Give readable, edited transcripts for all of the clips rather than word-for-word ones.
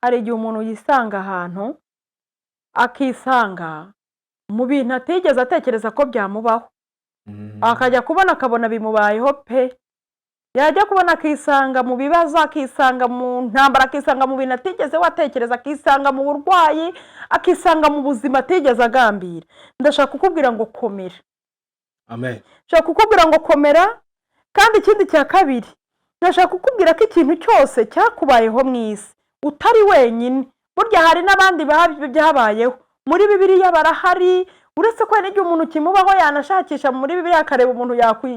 hari igihe umuntu yisanga ahantu akisanga mu bintu atigeze atekereza ko byamubaho, akajya kubona akabona bimubayeho pe, yajya kubona akisanga mu bibazo, akisanga mu ntambara, akisanga mu bintu atigeze watekereza, akisanga mu burwayi, akisanga mu buzima atigeze agambira. Ndashaka kukubwira ngo komera. Amen. Ndashaka kukubwira ngo komera, kandi ikindi cya kabiri ndashaka kukubwira ko ikintu cyose cyakubayeho mu isi utari wenyine. Burya hari n'abandi byabayeho muri Bibiliya barahari, uretse ko n'igihe umuntu kimubaho yanashakisha muri Bibiliya akareba umuntu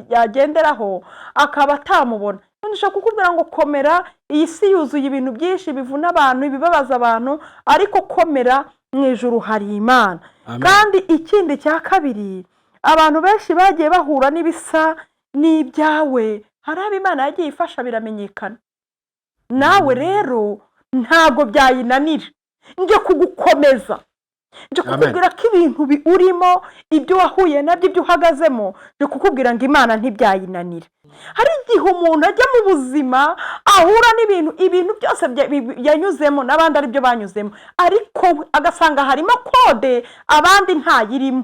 yagenderaho akaba atamubona. Ndashaka kukubwira ngo komera, iyi si yuzuye ibintu byinshi bivuna abantu, ibibabaza abantu, ariko komera, mu ijuru hari Imana. Kandi ikindi cya kabiri, abantu benshi bagiye bahura n'ibisa n'ibyawe, hari abo Imana yagiye ifasha biramenyekana. Nawe rero ntago byayinanira, nje kugukomeza, nje kukubwira ko ibintu urimo, ibyo wahuye nabyo, ibyo uhagazemo, nje kukubwira ngo Imana ntibyayinanira. Hari igihe umuntu ajya mu buzima ahura ibintu byose yanyuzemo n'abandi ari byo banyuzemo, ariko agasanga harimo kode abandi ntayirimo.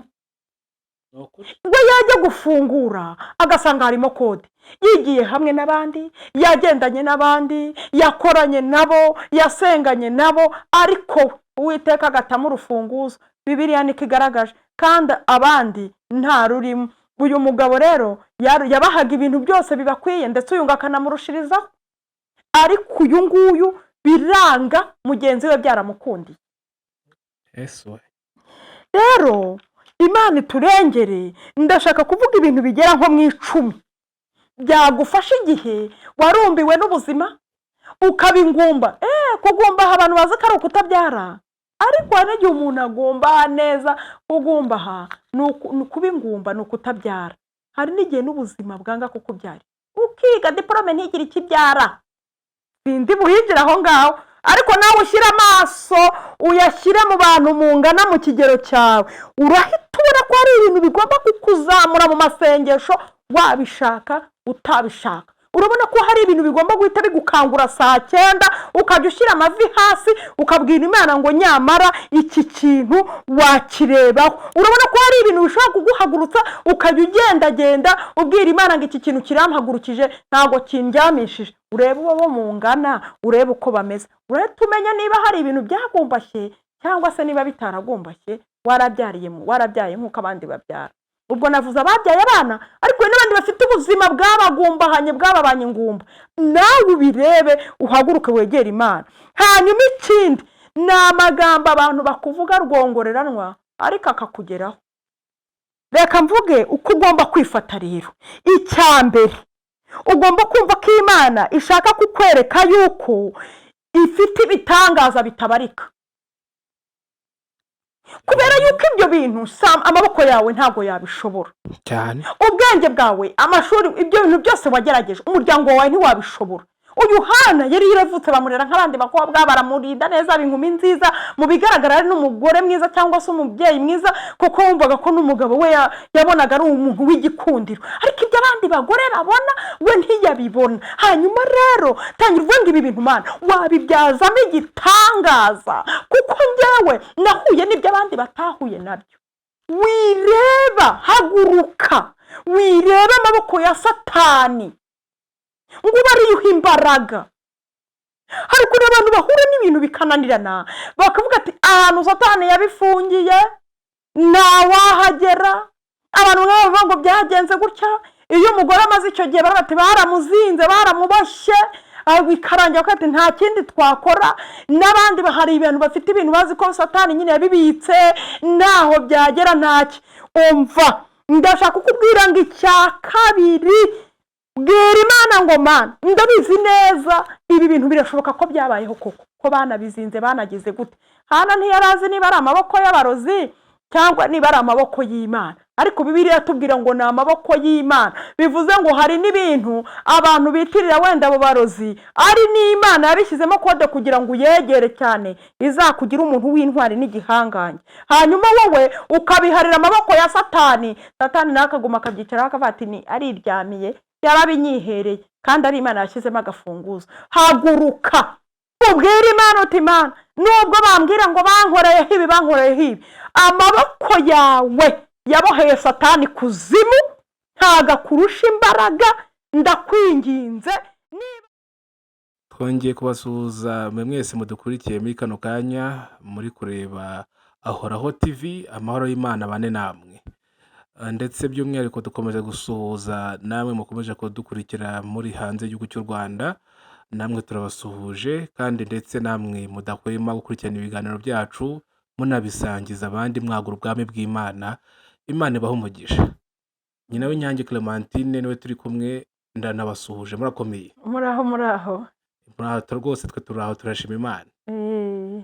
We yajya gufungura agasanga harimo kode, yigiye hamwe n'abandi, yagendanye n'abandi, yakoranye nabo, yasenganye nabo, ariko Uwiteka agatamo urufunguzo. Bibiliya niko igaragaje, kandi abandi nta rurimo. Uyu mugabo rero yabahaga ibintu byose bibakwiye, ndetse uyu akanamurushirizaho, ariko uyu nguyu biranga mugenzi we byaramukundiye. Rero Imana iturengere. Ndashaka kuvuga ibintu bigera nko mu 10 byagufasha igihe warumbiwe n'ubuzima ukaba ingumba. Kugumbaha abantu bazi ko ari ukutabyara, ariko hari igihe umuntu agomba neza. Kugumbaha ni kuba ingumba, ni ukutabyara. Hari n'igihe n'ubuzima bwanga kukubyara, ukiga diplome ntigire ikibyara. Sindi buhigira aho ngaho, ariko nawe ushyira amaso uyashyire mu bantu mungana mu kigero cyawe, urahita ubona ko hari ibintu bigomba kukuzamura mu masengesho, wabishaka utabishaka. Urabona ko hari ibintu bigomba guhita bigukangura saa 9, ukajya ushyira amavi hasi ukabwira Imana ngo nyamara iki kintu wakirebaho. Urabona ko hari ibintu bishobora kuguhagurutsa ukajya ugendagenda ubwira Imana ngo iki kintu kirampagurukije, ntago kindyamishije. Urebe uwo mungana, urebe uko bameze, urahita umenya niba hari ibintu byagumbashye cyangwa se niba bitaragumbashye, warabyaye nk'uko abandi babyara. Ubwo navuze ababyaye abana, ariko n'abandi bafite ubuzima bwabagumbahanye, bwababanye ingumba. Nawe ubirebe, uhaguruke wegera Imana. Hanyuma ikindi ni amagambo abantu bakuvuga rwongoreranwa, ariko akakugeraho. Reka mvuge uko ugomba kwifata rero. Icyambere, ugomba kumva ko Imana ishaka kukwereka yuko ifite ibitangaza bitabarika. Kubera yuko ibyo bintu amaboko yawe ntago yabishobora cyane, ubwenge bwawe, amashuri, ibyo bintu byose wagerageje, umuryango wawe ntiwabishobora. Uyu Hana yari yaravutse bamurera nk'abandi bakobwa, baramurinda neza, inkumi nziza, mu bigaragara ari n'umugore mwiza cyangwa se umubyeyi mwiza, kuko wumvaga ko n'umugabo we yabonaga ari umuntu w'igikundiro, ariko ibyo abandi bagore babona we ntiyabibona. Hanyuma rero tangira uvuga ibi bintu Mana wabibyazamo igitangaza, kuko njyewe nahuye n'ibyo abandi batahuye nabyo. Wireba, haguruka, wireba amaboko ya Satani ngo bariyuha imbaraga. Hari kuri abantu bahura n'ibintu bikananirana, bakavuga ati ahantu Satani yabifungiye ntawahagera. Abantu bavuga ngo byagenze gutya, iyo umugore amaze icyo gihe bati baramuzinze, baramubashye, bikarangira ko ati nta kindi twakora. N'abandi bahari ibintu bafite ibintu bazi ko Satani nyine yabibitse, naho byagera ntaki. Umva, ndashaka kukubwira ngo icya kabiri, bwira Imana ngo Mana ndabizi neza ibi bintu birashoboka ko byabayeho koko, ko banabizinze banagize gute. Hana ntiyarazi niba ari amaboko y'abarozi cyangwa niba ari amaboko y'Imana, ariko Bibiliya yatubwira ngo ni amaboko y'Imana. Bivuze ngo hari n'ibintu abantu bitirira wenda abo barozi, ari n'Imana yabishyizemo kode kugira ngo uyegere cyane, izakugira umuntu w'intwari n'igihangange. Hanyuma wowe ukabiharira amaboko ya Satani, Satani nakaguma akabyicaraho akavuga ati ni ariryamiye, yarabinyihereye, kandi ari Imana yashyizemo agafunguzo. Haguruka nubwira Imana uti Imana nubwo bambwira ngo bankoreyeho ibi amaboko yawe yaboheye Satani kuzimu ntago akurusha imbaraga, ndakwinginze. twongeye kubasuhuza mwe mwese mudukurikiye muri kano kanya muri kureba Ahoraho TV, amahoro y'Imana bane namwe. Ndetse by'umwihariko dukomeje gusuhuza namwe mukomeje kudukurikira muri hanze y'igihugu cy'u Rwanda, namwe turabasuhuje kandi ndetse namwe mudahwema gukurikirana ibiganiro byacu munabisangiza abandi, mwagura ubwami bw'Imana. Imana ibahe umugisha. Nyina w'Inyange Clementine niwe turi kumwe, ndanabasuhuje. Murakomeye? Muraho Rwose twe turaho, turashima Imana.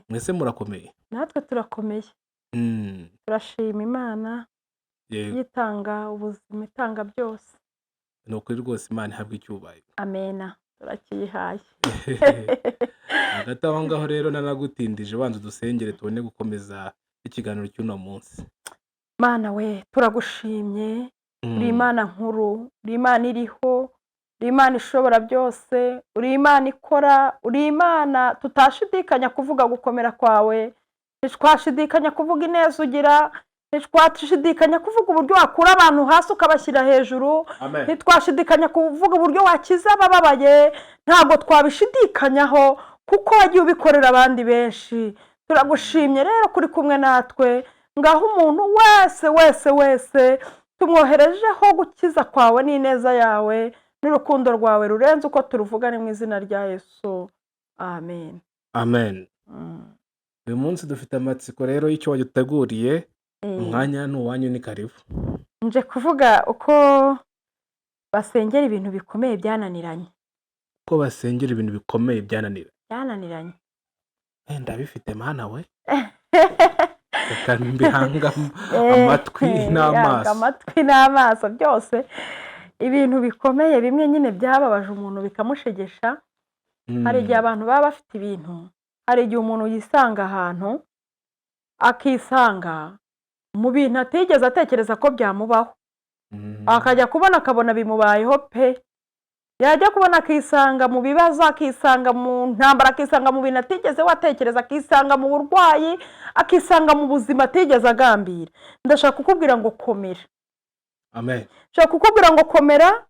Mwese murakomeye? natwe turakomeye, turashima Imana Yego, yitanga ubuzima, itanga byose. ni ukuri rwose, Imana ihabwe icyubahiro. Amena, turakiyihaye. Hagati aho ngaho rero nanagutindije, banza udusengere tubone gukomeza ikiganiro cy'uno munsi. Mana we, turagushimye, uri Imana nkuru, uri Imana iriho, uri Imana ishobora byose, uri Imana ikora, uri Imana tutashidikanya kuvuga gukomera kwawe, ntitwashidikanya kuvuga ineza ugira, ntitwashidikanya kuvuga uburyo wakura abantu hasi ukabashyira hejuru, Amen. ntitwashidikanya kuvuga uburyo wakiza abababaye, ntabwo twabishidikanyaho kuko wagiye ubikorera abandi benshi. Turagushimye rero kuri kumwe natwe, ngaho umuntu wese tumwoherejeho gukiza kwawe n'ineza yawe n'urukundo rwawe rurenze uko turuvuga, ni mu izina rya Yesu, amen. Amen. Uyu munsi dufite amatsiko rero y'icyo waduteguriye. Umwanya ni uwanyu, ni karibu. Nje kuvuga uko basengera ibintu bikomeye byananiranye. Ko basengera ibintu bikomeye byananiranye. Ndabifite Mana we. Reka mbihanga amatwi n'amaso byose. Ibintu bikomeye bimwe nyine byababaje umuntu bikamushegesha. Hari igihe abantu baba bafite ibintu, hari igihe umuntu yisanga ahantu akisanga mu bintu atigeze atekereza ko byamubaho, akajya kubona akabona bimubayeho pe. Yajya kubona akisanga mu bibazo, akisanga mu ntambara, akisanga mu bintu atigeze watekereza, akisanga mu burwayi, akisanga mu buzima atigeze agambira. Ndashaka kukubwira ngo komera. Amen. Ndashaka kukubwira ngo komera,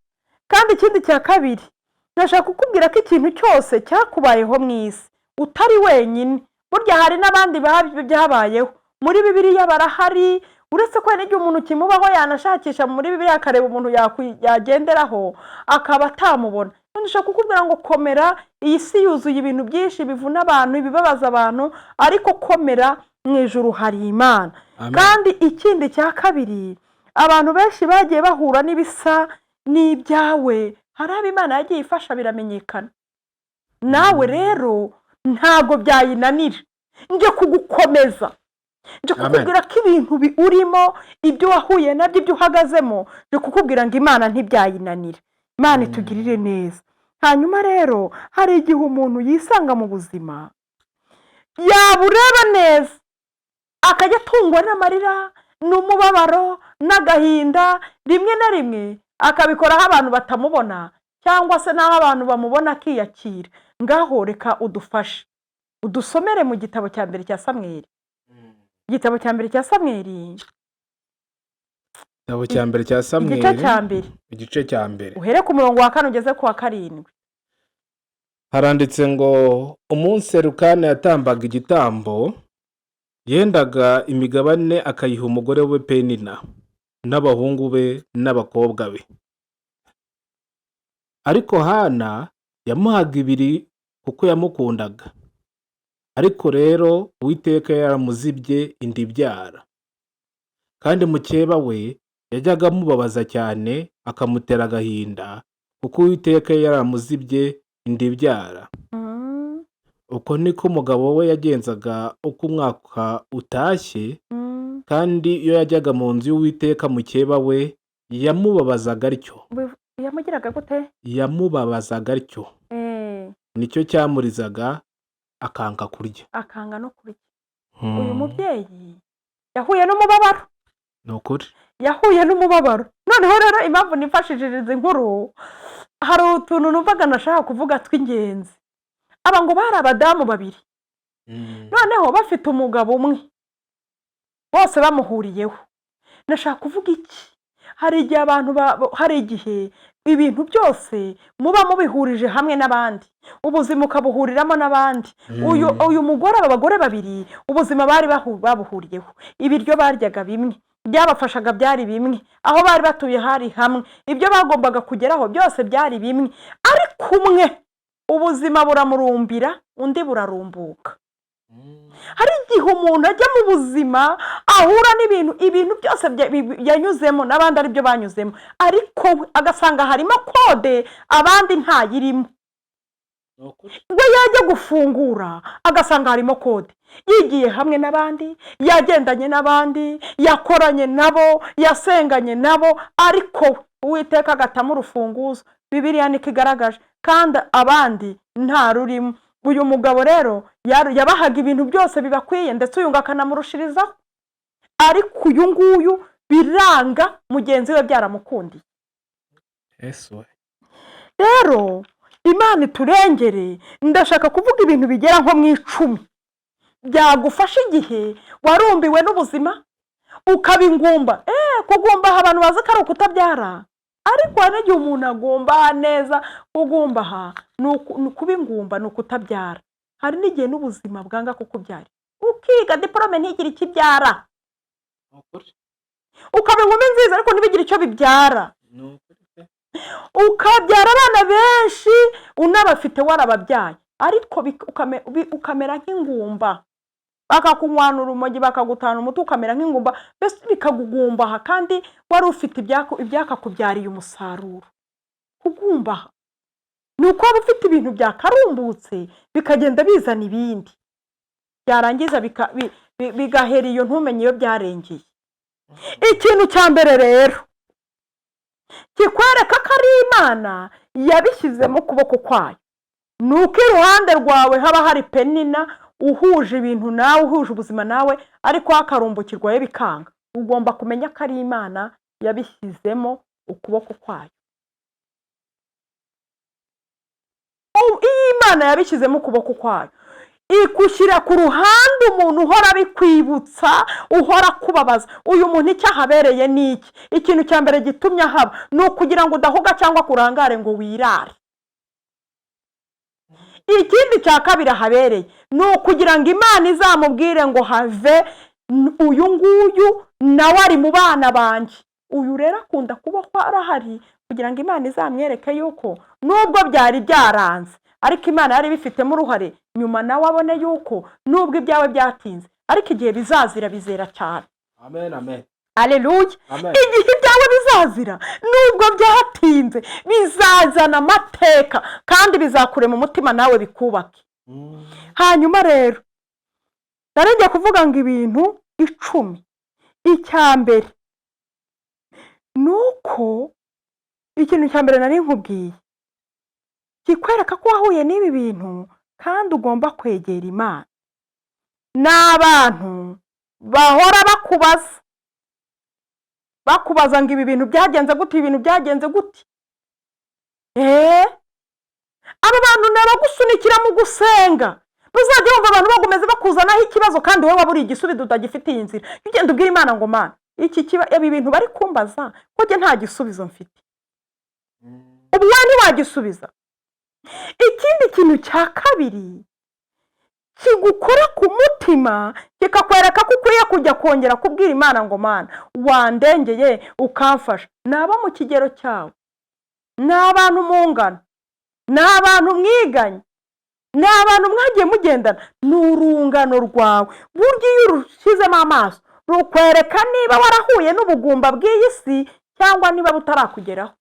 kandi ikindi cya kabiri ndashaka kukubwira ko ikintu cyose cyakubayeho mu isi utari wenyine. Burya hari n'abandi byabayeho muri Bibiliya, barahari. Uretse ko n'igihe umuntu kimubaho yanashakisha muri Bibiliya akareba umuntu yagenderaho akaba atamubona. Ndashaka kukubwira ngo komera. Iyi si yuzuye ibintu byinshi bivuna abantu, ibibabaza abantu, ariko komera, mu ijuru hari Imana. Kandi ikindi cya kabiri, abantu benshi bagiye bahura n'ibisa n'ibyawe, hari abo Imana yagiye ifasha biramenyekana. Nawe rero ntago byayinanira, nje kugukomeza, nje kukubwira ko ibintu urimo, ibyo wahuye nabyo, ibyo uhagazemo, nje kukubwira ngo Imana ntibyayinanira. Imana itugirire neza. Hanyuma rero hari igihe umuntu yisanga mu buzima yabureba neza akajya atungwa n'amarira n'umubabaro n'agahinda, rimwe na rimwe akabikoraho abantu batamubona, cyangwa se n'aho abantu bamubona akiyakira. Ngaho reka udufashe udusomere mu gitabo cya mbere cya Samweli. Igitabo cya mbere cya Samweli, igice cya mbere, uhere ku murongo wa 4 ugeze ku wa 7. haranditse ngo umunsi Elukana yatambaga igitambo, yendaga imigabane akayiha umugore we Penina n'abahungu be n'abakobwa be. Ariko Hana yamuhaga 2 kuko yamukundaga. Ariko rero Uwiteka yaramuzibye inda ibyara. Kandi mukeba we yajyaga amubabaza cyane, akamutera agahinda kuko Uwiteka yaramuzibye inda ibyara. Uko niko umugabo we yagenzaga uko umwaka utashye. Kandi iyo yajyaga mu nzu y'Uwiteka, mukeba we yamubabazaga atyo. Yamugiraga gute? Yamubabazaga atyo. Nicyo cyamurizaga akanga kurya, akanga no kurya. Uyu mubyeyi yahuye n'umubabaro. Nukuri yahuye n'umubabaro. Noneho rero impamvu nifashishije izi nkuru, hari utuntu numvaga nashaka kuvuga tw'ingenzi. aba ngo bari abadamu babiri noneho bafite umugabo umwe bose bamuhuriyeho. Nashaka kuvuga iki? Hari igihe abantu hari igihe ibintu byose muba mubihurije hamwe n'abandi, ubuzima ukabuhuriramo n'abandi. uyu mugore, aba bagore babiri ubuzima bari babuhuriyeho, ibiryo baryaga bimwe, byabafashaga byari bimwe, aho bari batuye hari hamwe, ibyo bagombaga kugeraho byose byari bimwe, ariko umwe ubuzima buramurumbira undi burarumbuka. Hari igihe umuntu ajya mu buzima ahura ibintu byose yanyuzemo n'abandi ari byo banyuzemo, ariko agasanga harimo kode abandi ntayirimo. we yajya gufungura agasanga harimo kode, yigiye hamwe n'abandi, yagendanye n'abandi, yakoranye nabo, yasenganye nabo, ariko Uwiteka agatamo urufunguzo. Bibiliya niko igaragaje, kandi abandi nta rurimo. Uyu mugabo rero yabahaga ibintu byose bibakwiye, ndetse uyu ngo akanamurushirizaho, ariko uyu nguyu biranga mugenzi we byaramukundiye. Rero Imana iturengere. Ndashaka kuvuga ibintu bigera nko mu 10 byagufasha igihe warumbiwe n'ubuzima ukaba ingumba. Kugumbaha abantu bazi ko ari ukutabyara, ariko hari igihe umuntu agomba neza. Kugumbaha ni kuba ingumba, ni ukutabyara. Hari n'igihe n'ubuzima bwanga kukubyara, ukiga diplome ntigire ikibyara, ukaba ingumba nziza ariko ntibigire icyo bibyara, ukabyara abana benshi unabafite warababyaye, ariko ukamera nk'ingumba, bakakunywana urumogi, bakagutana umutwe, ukamera nk'ingumba, mbese bikagugumbaha kandi wari ufite ibyakakubyariye umusaruro. Kugumbaha ni uko waba ufite ibintu byakarumbutse bikagenda bizana ibindi, byarangiza bigahera iyo ntumenye iyo byarengeye. Ikintu cya mbere rero kikwereka ko ari Imana yabishyizemo ukuboko kwayo, ni uko iruhande rwawe haba hari Penina uhuje ibintu nawe, uhuje ubuzima nawe, ariko hakarumbukirwayo bikanga. Ugomba kumenya ko ari Imana yabishyizemo ukuboko kwayo. Iyo Imana yabishyizemo ukuboko kwayo, ikushyira ku ruhande umuntu uhora bikwibutsa, uhora kubabaza. Uyu muntu icyo ahabereye ni iki? Ikintu cya mbere gitumye ahaba ni ukugira ngo udahuga cyangwa kurangare ngo wirare. Ikindi cya kabiri ahabereye ni ukugira ngo Imana izamubwire ngo have, uyu nguyu nawe ari mu bana banjye. Uyu rero akunda kuba arahari kugira ngo Imana izamwereke yuko nubwo byari byaranze, ariko Imana yari bifitemo uruhare, nyuma nawe abone yuko nubwo ibyawe byatinze, ariko igihe bizazira bizera cyane. Amen, amen. Haleluya. Amen. Igihe ibyawe bizazira nubwo byatinze, bizazana amateka kandi bizakure mu mutima nawe bikubake. Hanyuma rero narengeye kuvuga ngo ibintu 10. Icya mbere nuko ikintu cya mbere nari nkubwiye kikwereka ko wahuye n'ibi bintu kandi ugomba kwegera Imana. N'abantu bahora bakubaza ngo ibi bintu byagenze gute, ibintu byagenze gute. Aba bantu nabagusunikira mu gusenga, ntuzajya wumva abantu bagomeze bakuzanaho ikibazo kandi wowe waburiye igisubizo utagifitiye inzira. Ugenda ubwira Imana ngo Mana, ibi bintu bari kumbaza ko njye nta gisubizo mfite, ubu wowe ntiwagisubiza. Ikindi kintu cya kabiri kigukora ku mutima, kikakwereka ko ukwiye kujya kongera kubwira Imana ngo Mana, wandengeye ukamfasha. Naba mu kigero cyawe, n'abantu mungana, n'abantu mwiganye, n'abantu mwagiye mugendana, n'urungano rwawe. Burya iyo urushyizemo amaso rukwereka niba warahuye n'ubugumba bw'iyi si cyangwa niba butarakugeraho.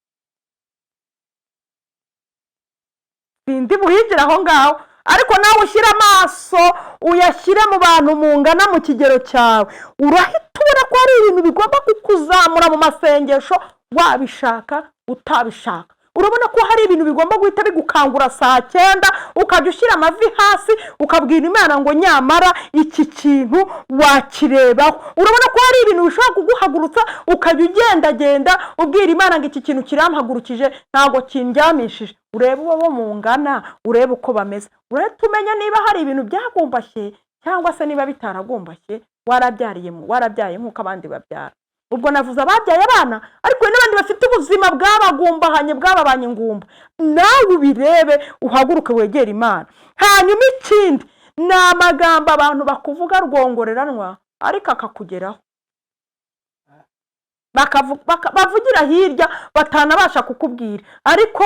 Sindi buhigire aho ngaho, ariko nawe ushyira amaso uyashyire mu bantu mungana mu kigero cyawe, urahita ubona ko hari ibintu bigomba kukuzamura mu masengesho, wabishaka utabishaka. urabona ko hari ibintu bigomba guhita bigukangura saa 9 ukajya ushyira amavi hasi ukabwira Imana ngo nyamara iki kintu wakirebaho. urabona ko hari ibintu bishobora kuguhagurutsa ukajya ugendagenda ubwira Imana ngo iki kintu kirampagurukije ntago kindyamishije. urebe uwo mungana, urebe uko bameze, urebe tumenya niba hari ibintu byagumbashye cyangwa se niba bitaragumbashye warabyaye nk'uko abandi babyara. ubwo navuze ababyaye abana, ariko n'abandi bafite ubuzima bwabagumbahanye bwababanye ingumba, nawe ubirebe uhaguruke wegera Imana. hanyuma ikindi ni amagambo abantu bakuvuga rwongoreranwa ariko akakugeraho, bavugira hirya batanabasha kukubwira, ariko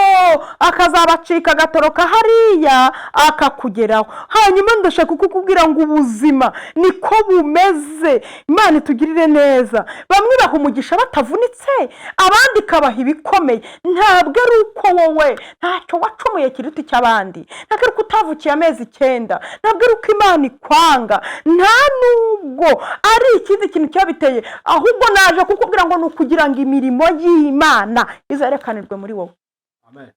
akazabacika agatoroka hariya akakugeraho. hanyuma ndashaka kukubwira ngo ubuzima niko bumeze. Imana itugirire neza. bamwe baha umugisha batavunitse, abandi kabaha ibikomeye. ntabwo ari uko wowe ntacyo wacumuye kiruta icy'abandi, ntabwo ari uko utavukiye amezi 9, ntabwo ari uko Imana ikwanga, nta nubwo ari ikindi kintu cyabiteye, ahubwo naje kukubwira ngo nukugira ngo imirimo y'Imana izerekanirwe muri wowe. Amen.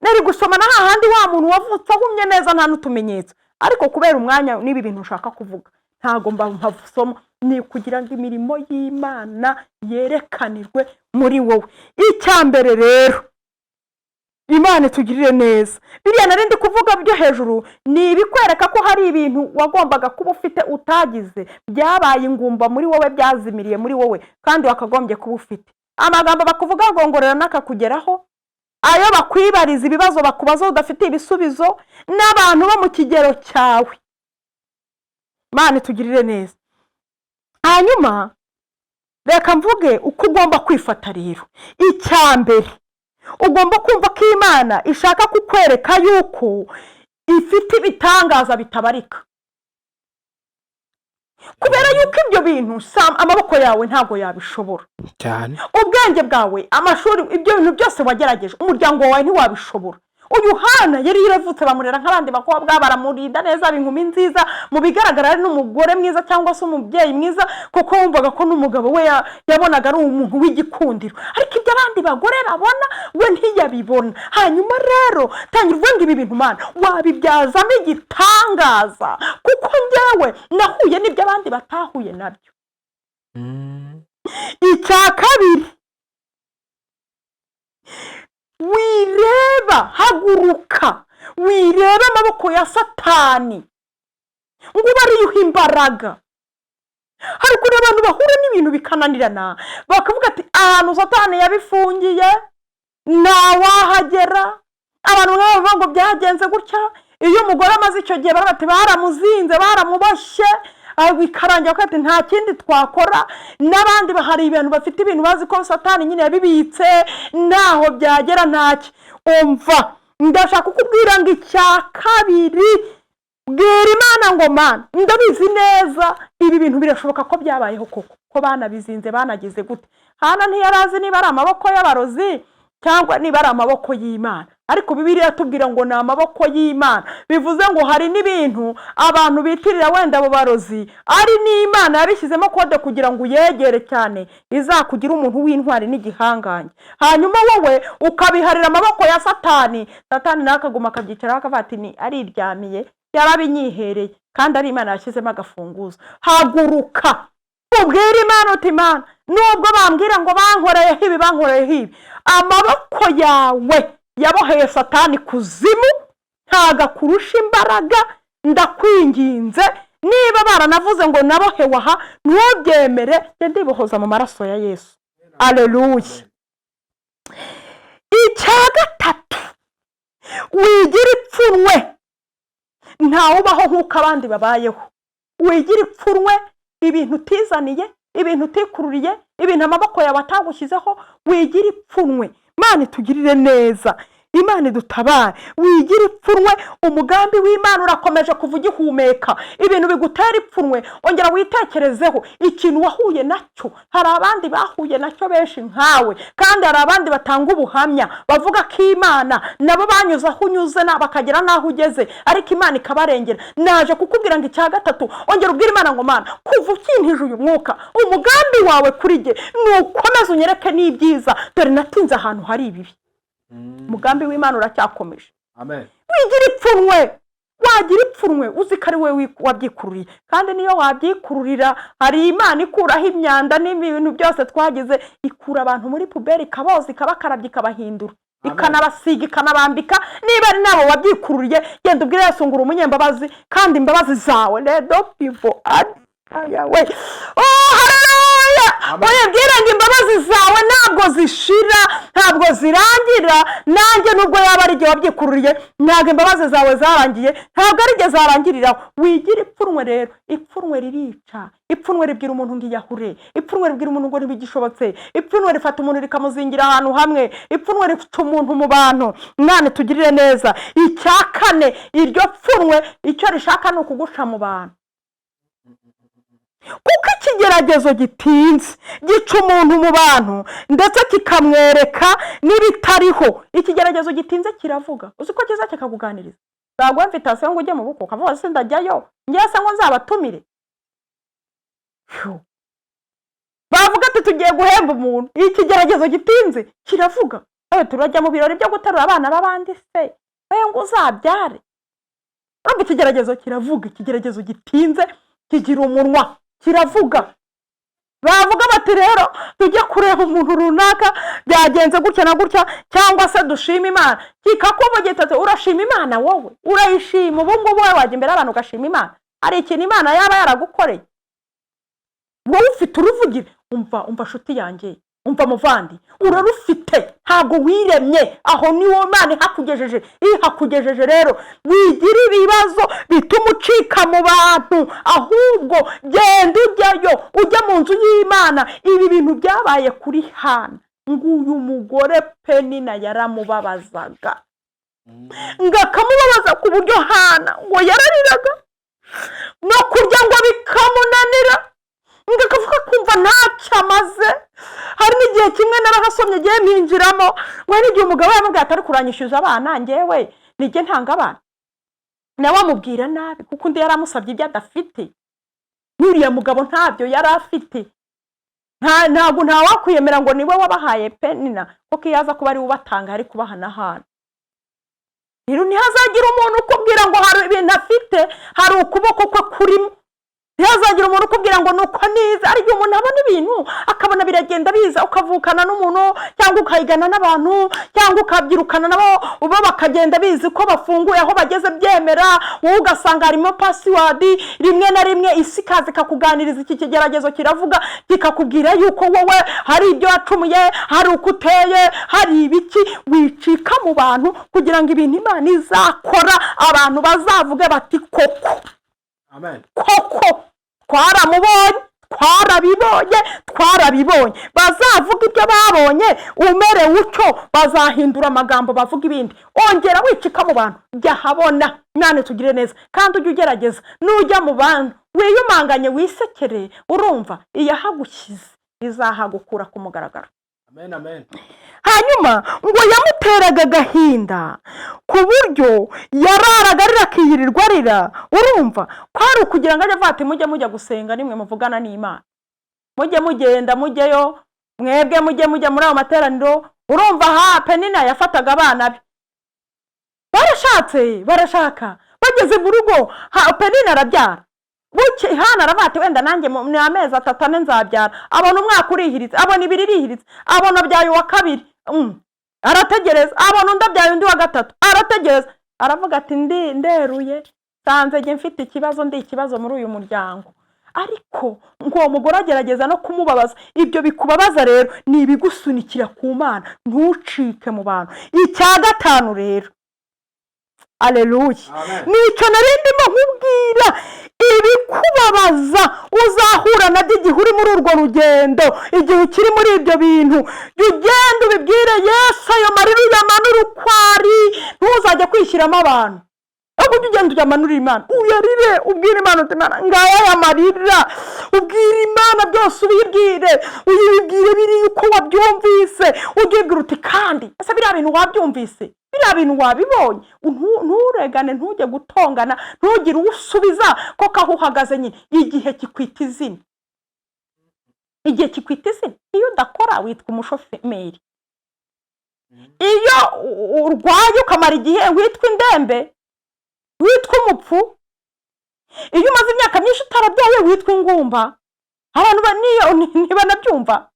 Nari gusoma na hahandi wa muntu wavutse ahumye neza nta n'utumenyetso, ariko kubera umwanya n'ibi bintu ushaka kuvuga ntago mpavusoma, ni kugira ngo imirimo y'Imana yerekanirwe muri wowe. icyambere rero Imana itugirire neza. biriya narindi kuvuga byo hejuru ni ibikwereka ko hari ibintu wagombaga kuba ufite utagize, byabaye ingumba muri wowe, byazimiriye muri wowe kandi wakagombye kuba ufite. amagambo bakuvuga rwongorera nakakugeraho, ayo bakwibariza ibibazo bakubaza udafite ibisubizo, n'abantu bo mu kigero cyawe. Imana itugirire neza. hanyuma reka mvuge uko ugomba kwifata rero. icyambere ugomba kumva ko Imana ishaka kukwereka yuko ifite ibitangaza bitabarika, kubera yuko ibyo bintu amaboko yawe ntago yabishobora cyane, ubwenge bwawe, amashuri, ibyo bintu byose wagerageje, umuryango wawe ntiwabishobora. uyu Hana yari yaravutse bamurera nk'abandi bakobwa, baramurinda neza, inkumi nziza, mu bigaragara ari n'umugore mwiza cyangwa se umubyeyi mwiza, kuko wumvaga ko n'umugabo we yabonaga ari umuntu w'igikundiro, ariko ibyo abandi bagore babona we ntiyabibona. hanyuma rero tangira uvuga ibi bintu Mana wabibyazamo igitangaza, kuko njyewe nahuye n'ibyo abandi batahuye nabyo. icya kabiri, wireba, haguruka wireba amaboko ya Satani ngo bariyuha imbaraga. hari kuri abantu bahura n'ibintu bikananirana bakavuga ati ahantu Satani yabifungiye ntawahagera. abantu nk'abo ngo byagenze gutya, iyo umugore amaze icyo gihe bati baramuzinze baramuboshye, bikarangira ko ati nta kindi twakora. n'abandi bahari ibintu bafite ibintu bazi ko Satani nyine yabibitse naho byagera ntacyo. umva ndashaka kukubwira ngo icya kabiri, bwira Imana ngo Mana ndabizi neza ibi bintu birashoboka ko byabayeho koko, ko banabizinze banagize gute. Hana ntiyarazi niba ari amaboko y'abarozi cyangwa niba ari amaboko y'Imana, ariko Bibiliya tubwira ngo ni amaboko y'Imana. bivuze ngo hari n'ibintu abantu bitirira wenda abo barozi ari n'Imana yabishyizemo kode kugira ngo uyegere cyane, izakugira umuntu w'intwari n'igihangange. hanyuma wowe ukabiharira amaboko ya Satani, Satani nawe akaguma akabyicaraho akavuga ati ni ariryamiye, yarabinyihereye, kandi ari Imana yashyizemo agafunguzo. haguruka ubwira Imana uti Imana nubwo bambwira ngo bankoreye ibi, amaboko yawe yaboheye Satani kuzimu ntago akurusha imbaraga. ndakwinginze niba baranavuze ngo nabohewe aha, ntubyemere, ndibohoza mu maraso ya Yesu. Aleluya. icya gatatu, wigira ipfunwe. ntawe ubaho nk'uko abandi babayeho. wigira ipfunwe ibintu utizaniye, ibintu utikururiye, ibintu amaboko yawe atagushyizeho. wigira ipfunwe. Imana itugirire neza, Imana idutabare. wigira ipfunwe, umugambi w'Imana urakomeje kuva ugihumeka. ibintu bigutera ipfunwe ongera witekerezeho ikintu wahuye nacyo. hari abandi bahuye nacyo benshi nkawe, kandi hari abandi batanga ubuhamya bavuga ko Imana nabo banyuze aho unyuze bakagera n'aho ugeze, ariko Imana ikabarengera. naje kukubwira ngo icya gatatu, ongera ubwire Imana ngo Mana kuva ukintije uyu mwuka, umugambi wawe kuri jye nukomeze unyereke n'ibyiza, dore natinze ahantu hari ibibi. umugambi w'Imana uracyakomeje. Amen. Wigira ipfunwe, wagira ipfunwe uzi ko ari we wabyikururiye, kandi niyo wabyikururira hari Imana ikuraho imyanda n'ibintu byose twagize, ikura abantu muri puberi ikaboza ikabakarabya ikabahindura, ikanabasiga ikanabambika. Niba ari nabo wabyikururiye, genda ubwire Yesu ngo uri umunyembabazi, kandi imbabazi zawe ledo pivo ayawe uyabwira ngo imbabazi zawe ntabwo zishira, ntabwo zirangira. Nanjye nubwo yaba ari igihe wabyikururiye, ntabwo imbabazi zawe zarangiye, ntabwo ari igihe zarangiriraho. Wigira ipfunwe rero, ipfunwe ririca, ipfunwe ribwira umuntu ngo iyahure, ipfunwe ribwira umuntu ngo ntibigishobotse, ipfunwe rifata umuntu rikamuzingira ahantu hamwe, ipfunwe rifata umuntu mu bantu. Mwana tugirire neza. Icya kane, iryo pfunwe icyo rishaka ni ukugusha mu bantu, kuko ikigeragezo gitinze gica umuntu mu bantu ndetse kikamwereka n'ibitariho. Ikigeragezo gitinze kiravuga, uzi ko kiza kikakuganiriza. Ntabwo mfitasiyo ngo ujye mu bukwe ukavuga se ndajyayo, ngiye se ngo nzabatumire. Bavuga ati tugiye guhemba umuntu. Ikigeragezo gitinze kiravuga, turajya mu birori byo guterura abana b'abandi se wewe ngo uzabyare. Urumva ikigeragezo kiravuga, ikigeragezo gitinze kigira umunwa kiravuga. Bavuga bati rero tujye kureba umuntu runaka byagenze gutya na gutya, cyangwa se dushima Imana. Kikakuvuga ati urashima Imana, wowe urayishima. Ubu ngubu wowe wajya imbere abantu ugashima Imana? Hari ikintu Imana yaba yaragukoreye? Wowe ufite uruvugire. Umva nshuti yanjye, umva muvandi, urarufite, ntabwo wiremye. Aho ni wowe Imana ihakugejeje. Ihakugejeje rero wigira ibibazo bituma ucika mu bantu, ahubwo genda ujyayo, ujya mu nzu y'Imana. Ibi bintu byabaye kuri Hana. Nguyu mugore Penina yaramubabazaga, ngakamubabaza ku buryo Hana ngo yarariraga no kurya ngo bikamunanira, ngakavuga kumva ntacyo amaze. Hari n'igihe kimwe narahasomye giye mpinjiramo, we n'igihe umugabo yamubwiye atari kuranyishyuza abana, njyewe nijye ntanga abana, nawe amubwira nabi kuko undi yaramusabye ibyo adafite. N'uriya mugabo ntabyo yari afite. Ntabwo ntawakwiyemera ngo niwe wabahaye Penina, kuko iyo aza kuba ari ubatanga ari kubaha na Hana. Rero ntihazagira umuntu ukubwira ngo hari ibintu afite, hari ukuboko kwe kurimo. Ntihazagira umuntu ukubwira ngo nuko niza. Ari igihe umuntu abona ibintu akabona biragenda biza, ukavukana n'umuntu cyangwa ukayigana n'abantu cyangwa ukabyirukana nabo, uba bakagenda bizi ko bafunguye aho bageze byemera, wowe ugasanga harimo password. Rimwe na rimwe isi kazi kakuganiriza, iki kigeragezo kiravuga kikakubwira yuko wowe hari ibyo wacumuye, hari uko uteye, hari ibiki. Wicika mu bantu kugira ngo ibintu Imana izakora abantu bazavuge bati koko. Amen. Koko twarabibonye. Bazavuga ibyo babonye, umerewe uco bazahindura amagambo bavuga ibindi. Ongera wicika mu bantu, jya habona. Mwana tugire neza, kandi ujye ugerageza nujya mu bantu wiyumanganye wisekere. Urumva iyahagukize izahagukura ku mugaragaro. Amen, amen. Hanyuma ngo yamuteraga agahinda ku buryo yararaga arira akiyirirwa arira. Urumva kwari ukugira ngo ajye avuga ati mujya gusenga nimwe muvugana n'Imana, mujye mugenda mujyeyo, mwebwe mujya muri ayo materaniro. Urumva Penina yafataga abana be, barashaka bageze mu rugo, Penina arabyara. Buke Hana aravuga ati wenda nanjye ni amezi 3 ane nzabyara. Abona umwaka urihiritse, abona 2 irihiritse, abona byaye wa 2, arategereza. Abona undi byaye undi wa 3, arategereza. Aravuga ati nderuye, sanze nge mfite ikibazo muri uyu muryango. Ariko ngo uwo mugore agerageza no kumubabaza. Ibyo bikubabaza rero ni ibigusunikira ku Mana, ntucike mu bantu. Icya gatanu rero, aleluya, nicyo narindimo nkubwira. Ibikubabaza uzahura nabyo igihe uri muri urwo rugendo, igihe ukiri muri ibyo bintu, ugenda ubibwire Yesu ayo marira uyamanura uko ari. Ntuzajya kwishyiramo abantu, ahubwo ugenda uyamanura Imana, uyarire, ubwire Imana uti Imana ngaya aya marira. Ubwire Imana byose, uyibwire biri uko wabyumvise. Ugibwira uti kandi ese biriya bintu wabyumvise, biriya bintu wabibonye. Nturegane, ntujye gutongana, ntugire usubiza ko kaho uhagaze nyine. Igihe kikwita izina, iyo udakora witwa umushoferi. iyo urwaye ukamara igihe witwa indembe, witwa umupfu. Iyo umaze imyaka myinshi utarabyaye witwa ingumba. Abantu ntibanabyumva.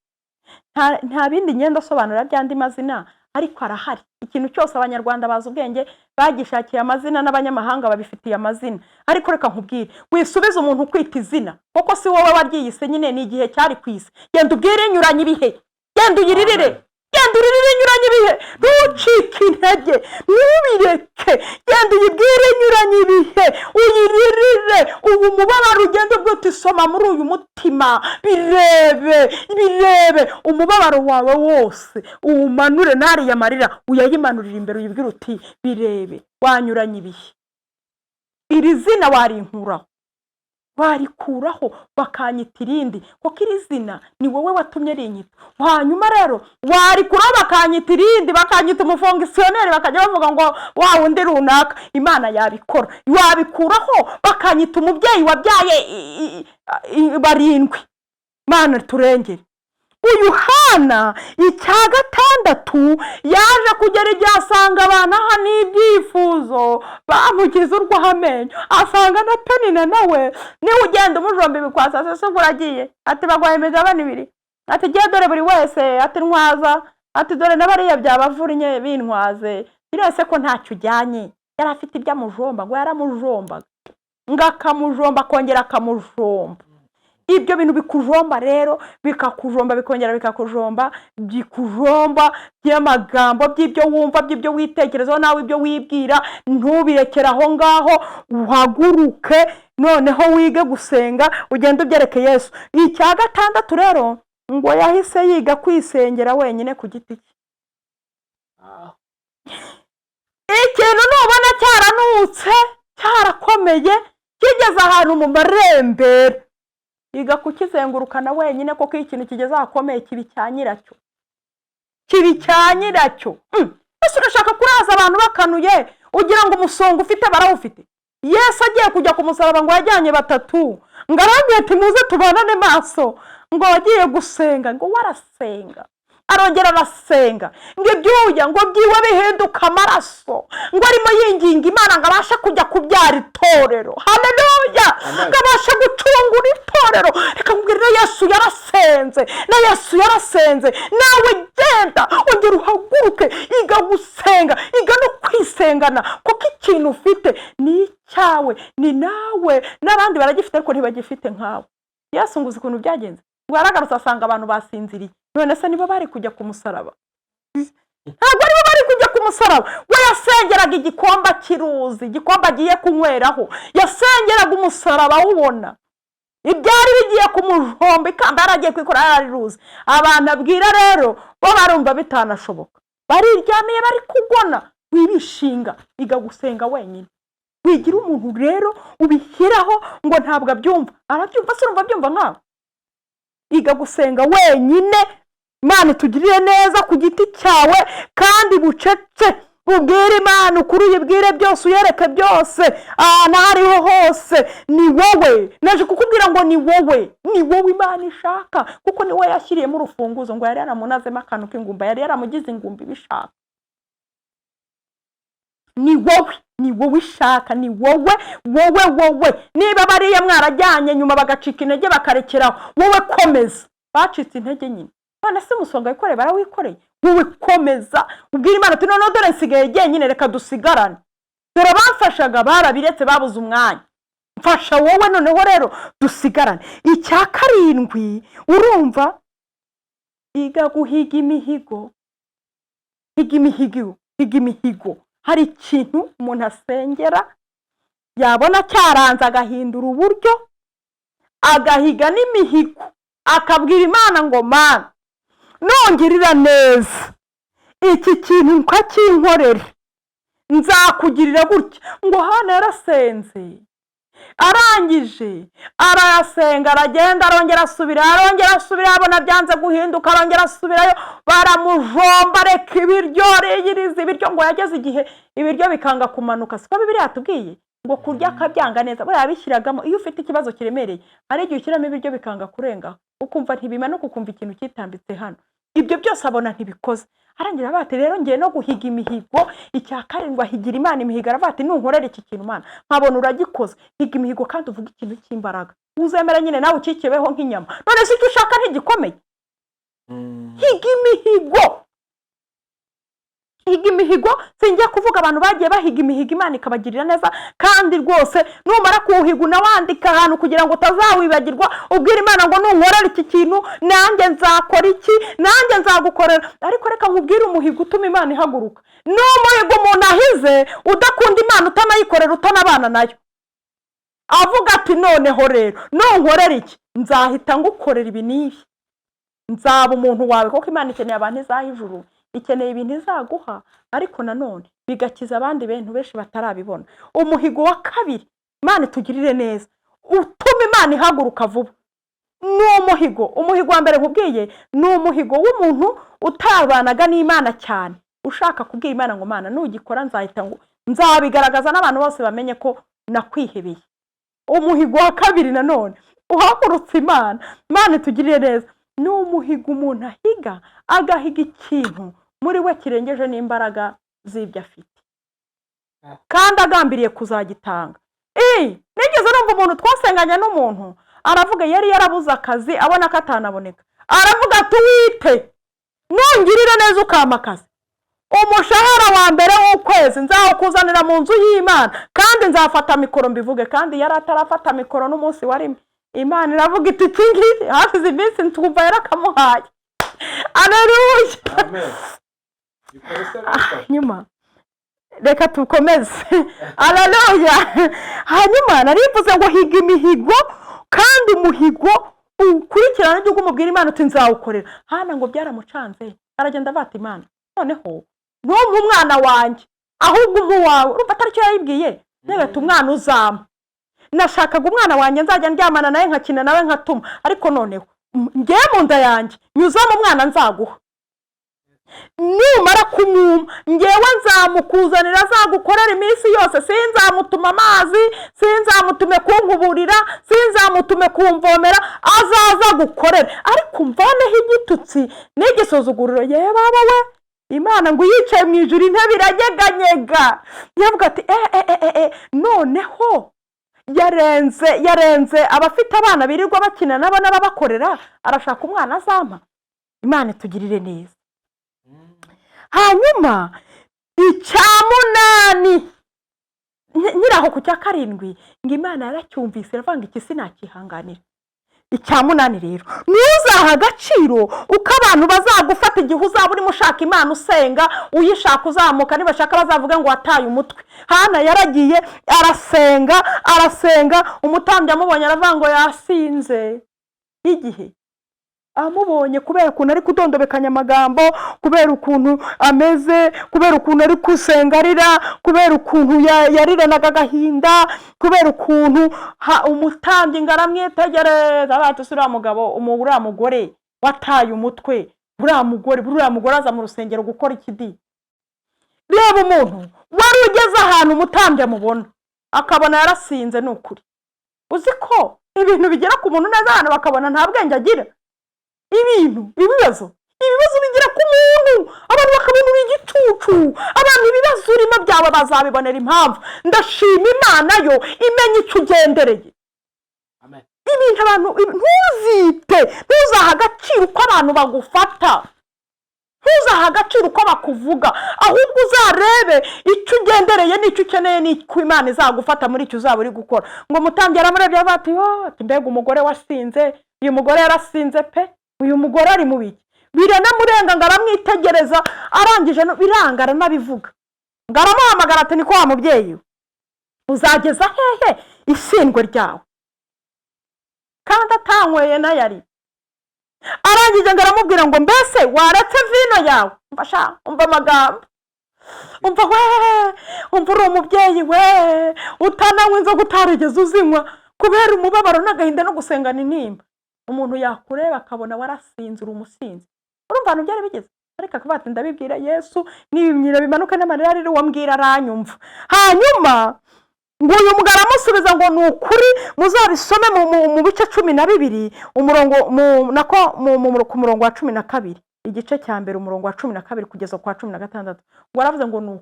Nta bindi ngenda asobanura by'andi mazina, ariko arahari. Ikintu cyose abanyarwanda bazi ubwenge bagishakiye amazina, n'abanyamahanga babifitiye amazina. Ariko reka nkubwire, wisubiza umuntu ukwita izina kuko si wowe waryiyise, nyine ni igihe cyari ku isi. Genda ubwire inyuranye ibihe, genda uyiririre, genda uririre inyuranye ibihe, ntucike intege, ntubireke. Genda uyibwire inyuranye ibihe, uyiririre. Ubu mubabaro ugenda ubwo isoma muri uyu mutima, birebe umubabaro wawe wose, uwumanure n'ariya marira uyayimanurira imbere, uyibwire uti birebe, wanyuranye ibihe. Iri zina warikuraho bakanyita irindi, kuko iri zina ni wowe watumye rinyita. Hanyuma rero warikuraho bakanyita irindi, bakanyita umufongisiyoneri, bakajya bavuga ngo wa wundi runaka. Imana yabikora. Wabikuraho bakanyita umubyeyi wabyaye barindwi. Mana turengere. Uyu Hana 6 yaje kugera igihe asanga abana aha n'ibyifuzo bamukiza urw'amenyo, asanga na Penina nawe niwe ugenda umujomba ibikwasa. Se uragiye ati bagwaye imigabane 2, ati giye dore buri wese ati ntwaza, ati dore n'abariya byabavurnye bintwaze. Birese ko ntacyo ujyanye, yari afite ibyamujomba, ngo yaramujombaga ngakamujomba kongera akamujomba. Ibyo bintu bikujomba rero, bikakujomba bikongera bikakujomba, byikujomba by'amagambo, by'ibyo wumva, by'ibyo witekerezaho nawe, ibyo wibwira. Ntubirekera aho ngaho, uhaguruke noneho wige gusenga, ugende ubyereke Yesu. 6 rero ngo yahise yiga kwisengera wenyine ku giti cye. Ikintu nubona cyaranutse, cyarakomeye, kigeze ahantu mu marembera, yiga kukizengurukana wenyine, kuko ikintu kigeze ahakomeye kibi cyanyiracyo. Ese urashaka kuraza abantu bakanuye ugira ngo umusonga ufite barawufite? Yesu agiye kujya ku musaraba ngo yajyanye 3, ngo arambwira ati muze tubanane maso, ngo wagiye gusenga, ngo warasenga, arongera arasenga, ngo ibyuya ngo byiwe bihinduka amaraso, ngo arimo yinginga Imana ngo abashe kujya kubyara itorero. Haleluya! Abashe gucungura itorero. Reka mbwira, Yesu yarasenze. Nawe genda ongera uhaguruke, iga gusenga, iga no kwisengana, kuko ikintu ufite ni icyawe, ni nawe. N'abandi baragifite ariko ntibagifite nkawe. Yesu nguzi ukuntu byagenze, ngo aragarutse asanga abantu basinziriye. None se nibo bari kujya ku musaraba? Ntabwo aribo bari kujya ku musaraba. We yasengeraga igikomba kiruzi, igikomba agiye kunyweraho. Yasengeraga umusaraba ubona. Ibyari bigiye kumujomba, ikamba yaragiye kwikora yariruzi. Abantu abwira rero bo barumva bitanashoboka, bariryamiye bari kugona. Wibishinga, iga gusenga wenyine. Wigira umuntu rero ubishyiraho ngo ntabwo abyumva. Arabyumva, se urumva byumva nkawe? Iga gusenga wenyine. Imana tugirire neza ku giti cyawe, kandi bucece ubwire Imana, ukuri uyibwire byose, uyereke byose. Nahariho hose ni wowe. Naje kukubwira ngo ni wowe Imana ishaka, kuko ni wowe yashyiriyemo urufunguzo, ngo yari yaramunazemo akantu k'ingumba, yari yaramugize ingumba ibishaka. Ni wowe ishaka, ni wowe. Niba bariya mwarajyanye nyuma bagacika intege bakarekeraho, wowe komeza. Bacitse intege nyine, none se umusonga wikoreye barawikoreye, wowe komeza. Ubwira Imana ati none dore nsigaye jyenyine, reka dusigarane. Dore bamfashaga barabiretse, babuze umwanya. Mfasha wowe noneho rero dusigarane. 7 urumva, iga guhiga imihigo. Hari ikintu umuntu asengera, yabona cyaranze agahindura uburyo, agahiga n'imihigo, akabwira Imana ngo Mana nongerera neza iki kintu nkakinkorera, nzakugirira gutya. Ngo Hana yarasenze, arangije arasenga, aragenda, arongera asubira, abona byanze guhinduka, arongera asubirayo, baramujomba, reka ibiryo, yiriza ibiryo, ngo yageze igihe ibiryo bikanga kumanuka. Siko Bibiliya yatubwiye ngo kurya akabyanga neza. Buriya bishyiragamo, iyo ufite ikibazo kiremereye, hari igihe ushyiramo ibiryo bikanga kurenga, ukumva ntibimanuka, ukumva ikintu kitambitse hano. ibyo byose abona ntibikoze. Arangira bati rero ngiye no guhiga imihigo. Icya karindwi ahigira Imana imihigo, aravuga ati nunkorera iki kintu Mana nkabona uragikoze. Higa imihigo kandi uvuga ikintu cy'imbaraga, uzemera nyine nawe ukikibeho nk'inyama. None se icyo ushaka ntigikomeye? Higa imihigo. Higa imihigo. Singiye kuvuga abantu bagiye bahiga imihigo Imana ikabagirira neza, kandi rwose numara kuwuhiga nawandika ahantu kugira ngo utazawibagirwa, ubwira Imana ngo nunkorera iki kintu nanjye nzakora iki, nanjye nzagukorera. Ariko reka nkubwire umuhigo utuma Imana ihaguruka. N'umuhigo umuntu ahize udakunda Imana, utanayikorera, utanabana nayo, avuga ati noneho rero nunkorera iki nzahita ngukorera ibi n'ibi, nzaba umuntu wawe. Kuko Imana ikeneye abantu izaha ijuru, ikeneye ibintu izaguha, ariko nanone bigakiza abandi bentu benshi batarabibona. Umuhigo wa kabiri Imana itugirire neza utuma Imana ihaguruka vuba ni umuhigo. Umuhigo wa mbere nkubwiye ni umuhigo w'umuntu utabanaga n'Imana cyane, ushaka kubwira Imana ngo Mana nugikora nzahita ngo nzabigaragaza n'abantu bose bamenye ko nakwihebeye. Umuhigo wa kabiri nanone uhagurutse Imana. Imana itugirire neza ni umuhigo umuntu ahiga, agahiga ikintu muri we kirengeje n'imbaraga z'ibyo afite, kandi agambiriye kuzagitanga. Nigeze numva umuntu twasenganya n'umuntu aravuga yari yarabuze akazi abona ko atanaboneka, aravuga ati wite nungirire neza ukampa akazi, umushahara wa mbere w'ukwezi nzawukuzanira mu nzu y'Imana kandi nzafata mikoro mbivuge. Kandi yari atarafata mikoro n'umunsi warimo. Imana iravuga iti iki hafize iminsi ntwumva yarakamuhaye. Aleluya. Amen. Nyuma reka tukomeze. Aleluya. Hanyuma narivuze ngo higa imihigo, kandi umuhigo ukurikirana n'ibyo umubwira Imana uti nzawukorera. Hana ngo byaramucanze, aragenda bati Imana noneho numva umwana wanjye ahubwo umuwawe. Urumva atari cyo yayibwiye, nagata umwana uzama. Nashakaga umwana wanjye nzajya ndyamana nawe nkakina nawe nkatuma, ariko noneho ngiye mu nda yanjye nyuzamo umwana nzaguha. Numara kumwuma ngewe nzamukuzanira, azagukorera iminsi yose. Sinzamutuma amazi, sinzamutume kunkuburira, sinzamutume kumvomera, azaza gukorera. Ariko mvaneho igitutsi n'igisuzuguriro. Yewe baba we Imana ngo yicaye mu ijuru intebe iranyeganyega. Yavuga ati noneho yarenze abafite abana birirwa bakina nabo n'ababakorera, arashaka umwana azampa. Imana itugirire neza. Hanyuma icyamunani nyiraho ku cya karindwi ngo Imana yaracyumvise iravuga iki sinakihanganira. Icyamunani rero nuzaha agaciro uko abantu bazagufata igihe uzaba urimo ushaka Imana usenga, uyishaka uzamuka, nibashaka bazavuga ngo wataye umutwe. Hana yaragiye arasenga, umutambyi amubonye aravuga ngo yasinze. Igihe amubonye kubera ukuntu ari kudondobekanya amagambo, kubera ukuntu ameze, kubera ukuntu ari kusenga arira, kubera ukuntu yariranaga agahinda, kubera ukuntu umutambyi ngo aramwitegereza bati uriya mugabo, uriya mugore wataye umutwe, uriya mugore aza mu rusengero gukora ikidi. Reba umuntu wari ugeze ahantu umutambyi amubona akabona yarasinze. Ni ukuri uzi ko ibintu bigera ku muntu neza abantu bakabona nta bwenge agira. Ibibazo bigira ku muntu, abantu bakabona uri igicucu. Abantu ibibazo urimo byawe bazabibonera impamvu. Ndashima Imana yo imenya icyo ugendereye. Amen. Ibintu abantu ntuzaha agaciro uko abantu bagufata, ntuzaha agaciro uko bakuvuga, ahubwo uzarebe icyo ugendereye n'icyo ukeneye n'icyo Imana izagufata muri icyo uzaba uri gukora. Ngo umutambyi aramurebye ati mbega umugore wasinze, uyu mugore yarasinze pe, uyu mugore ari mu biki. Biranamurenga ngo aramwitegereza, arangije biranga aranabivuga. Ngo aramuhamagara ati niko wa mubyeyi uzageza hehe isindwe ryawe, kandi atanyweye nayari. Arangije ngo aramubwira ngo mbese waretse vino yawe. Umva amagambo, umva uri umubyeyi we utananywa inzoga utarigeze uzinywa kubera umubabaro n'agahinda no gusengana intimba. Umuntu yakureba akabona warasinze uri umusinzi. Urumva abantu byari bigeze, ariko akavuga ati ndabibwira Yesu n'ibimyira bimanuka n'amarira ari wambwira aranyumva. Hanyuma ngo uyu mugabo aramusubiza ngo ni ukuri muzabisome mu bice 12 umurongo ku murongo wa 12. igice cya mbere umurongo wa 12 kugeza kwa 16 ngo aravuze ngo ni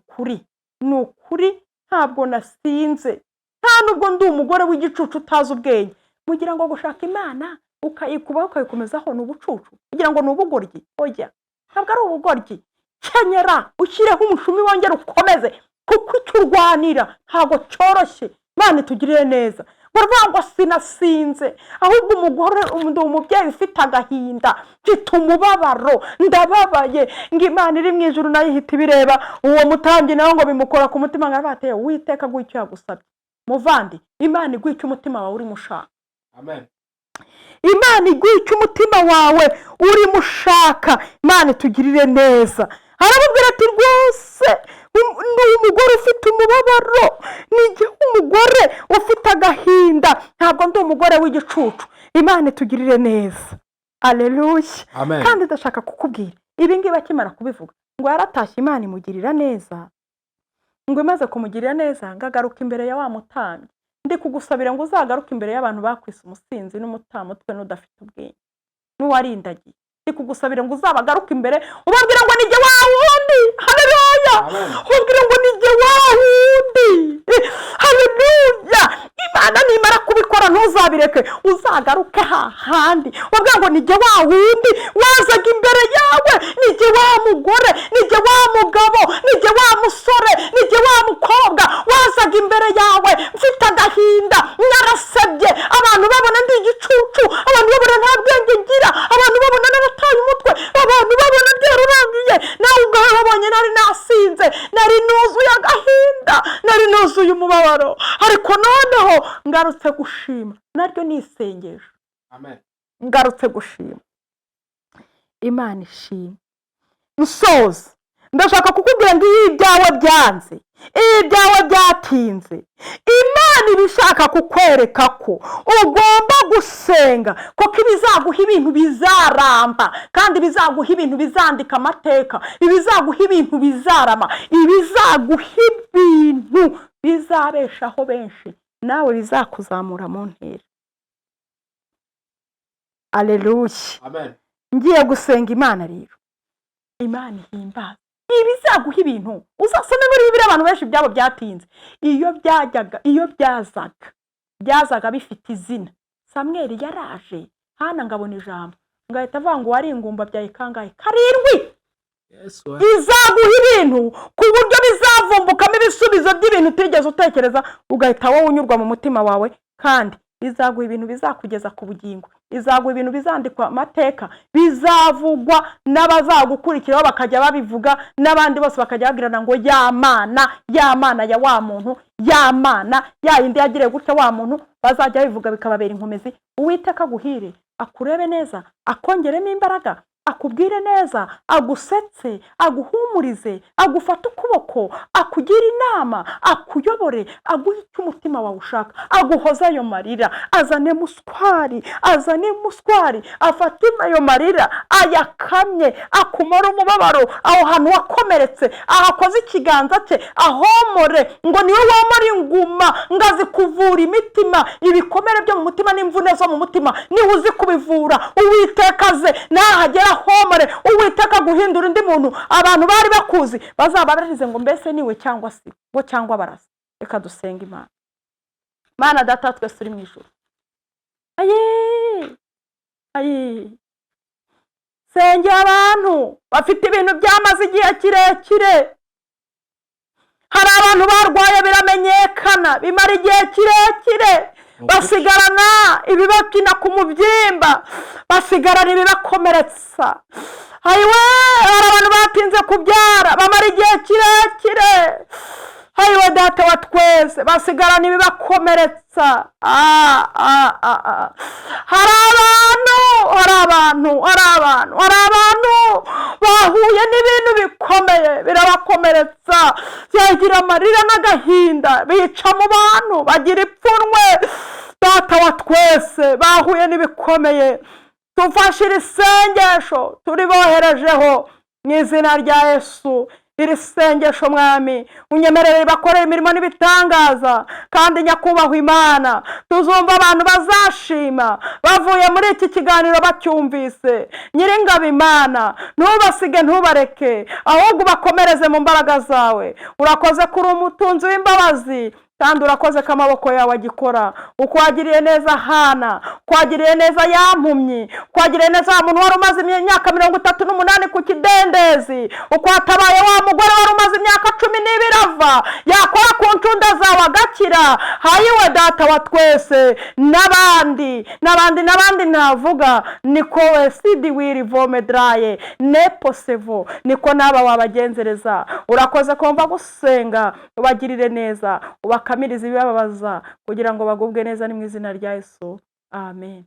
ukuri ntabwo nasinze, nta nubwo ndi umugore w'igicucu utazi ubwenge. Mugira ngo gushaka Imana ukayikubaho ukayikomezaho ni ubucucu, kugira ngo ni ubugoryi? Oya, ntabwo ari ubugoryi. Kenyera ushyireho umushumi wongera ukomeze, kuko icyo urwanira ntabwo cyoroshye. Imana itugirire neza. Baravuga ngo sinasinze, ahubwo umubyeyi ufite agahinda, mfite umubabaro, ndababaye. Ngo Imana iri mu ijuru nayo ihita ibireba, uwo mutambyi nawe ngo bimukora ku mutima, ngo arabateye Uwiteka guha icyo yagusabye. Muvandi, Imana iguha icyo umutima wawe urimo ushaka. Amen. Imana iguha icyo umutima wawe urimo ushaka. Imana itugirire neza. Arababwira ati rwose ni umugore ufite umubabaro, ni umugore ufite agahinda, ntabwo ndi umugore w'igicucu. Imana itugirire neza. Aleluya. Kandi ndashaka kukubwira ibi ngibi akimara kubivuga ngo yaratashye, Imana imugirira neza. Ngo imaze kumugirira neza ngo agaruka imbere ya wa mutambyi. Ndi kugusabira ngo uzagaruke imbere y'abantu bakwise umusinzi n'umutamutwe n'udafite ubwenge n'uwarindagiye. Ndi kugusabira ngo uzabagaruke imbere ubabwira ngo ni jye wa wundi. Haleluya. Ubabwira ngo ni jye wa wundi. Haleluya. Imana nimara kubikora ntuzabireke, uzagaruke hahandi ubabwira ngo ni jye wa wundi wazaga imbere yawe, ni jye wa mugore, ni jye wa mugabo, ni jye wa musore, ni jye wa mukobwa wazaga imbere yawe mfite agahinda, narasebye, abantu babona ndi igicucu, abantu babona nta bwenge ngira, abantu babona narataye umutwe, abantu babona byararangiye. Nawe ubwawe wabonye nari nasinze, nari nuzuye agahinda, nari nuzuye umubabaro, ariko noneho ngarutse gushima. Naryo ni isengesho. Amen. Ngarutse gushima. Imana ishimwe. Nsoza ndashaka kukubwira ngo iyo ibyawe byanze, iyo ibyawe byatinze, Imana ibishaka kukwereka ko ugomba gusenga, kuko ibizaguha ibintu bizaramba, kandi bizaguha ibintu bizandika amateka, ibizaguha ibintu bizarama, ibizaguha ibintu bizabeshaho benshi, nawe bizakuzamura mu ntera. Aleluya. Amen. Ngiye gusenga Imana rero. Imana ihimbaza. Ibizaguha ibintu uzasome muri Bibiliya abantu benshi byabo byatinze. Iyo byazaga bifite izina. Samweli yaraje, Hana ngabona ijambo, ngahita avuga ngo wari ingumba byaye kangahe? 7. Izaguha ibintu ku buryo bizavumbukamo ibisubizo by'ibintu utigeze utekereza, ugahita wowe unyurwa mu mutima wawe. Kandi izaguha ibintu bizakugeza ku bugingo, izaguha ibintu bizandikwa amateka, bizavugwa n'abazagukurikiraho bakajya babivuga, n'abandi bose bakajya bagirana ngo ya Mana ya wa muntu, ya Mana ya yindi yagire gutya wa muntu, bazajya bivuga bikababera inkomezi. Uwiteka aguhire, akurebe neza, akongeremo imbaraga, akubwire neza, agusetse, aguhumurize, agufata ukuboko, akugira inama, akuyobore, aguhe icyo umutima wawe ushaka, aguhoza ayo marira, azane muswari, afate ayo marira, ayakamye, akumara umubabaro aho hantu wakomeretse, ahakoze ikiganza cye, ahomore, ngo niwe wamara inguma, ngo azi kuvura imitima, ibikomere byo mu mutima n'imvune zo mu mutima niwe uzi kubivura. Uwiteka aze nahagera homore, Uwiteka guhindura undi muntu. Abantu bari bakuzi bazaba barize ngo mbese niwe cyangwa si bo cyangwa barasa. Reka dusenga Imana. Mana data twese uri mu ijuru. Senge abantu bafite ibintu byamaze igihe kirekire. Hari abantu barwaye biramenyekana bimara igihe kirekire, basigarana ibibakina ku mubyimba, basigarana ibibakomeretsa. Hayiwe, hari abantu batinze kubyara bamara igihe kirekire. Hayiwe data wa twese, basigarana ibibakomeretsa. Hari abantu bahuye n'ibintu bikomeye birabakomeretsa, byagira amarira n'agahinda, bica mu bantu, bagira ipfunwe. Data wa twese, bahuye n'ibikomeye, tufashire isengesho turiboherejeho mu izina rya Yesu. iri sengesho mwami unyemerere bakorera imirimo n'ibitangaza, kandi nyakubahwa Imana tuzumva abantu bazashima bavuye muri iki kiganiro bacyumvise. Nyiringabo Imana ntubasige ntubareke, ahubwo bakomereze mu mbaraga zawe. Urakoze kuri umutunzi w'imbabazi, kandi urakoze ko amaboko yawe agikora. Uko wagiriye neza Hana, uko wagiriye neza Yampumyi, uko wagiriye neza wa muntu wari umaze imyaka 38 ku kidendezi, uko watabaye wa mugore wari umaze imyaka 12 ava yakora ku ncunda zawe agakira. Hayiwe Data wa twese, n'abandi ntavuga, niko sidi wiri vome draye neposevo, niko naba wabagenzereza. Urakoze kumva gusenga, ubagirire neza, ubakamiriza ibibabaza kugira ngo bagubwe neza, ni mu izina rya Yesu, amen.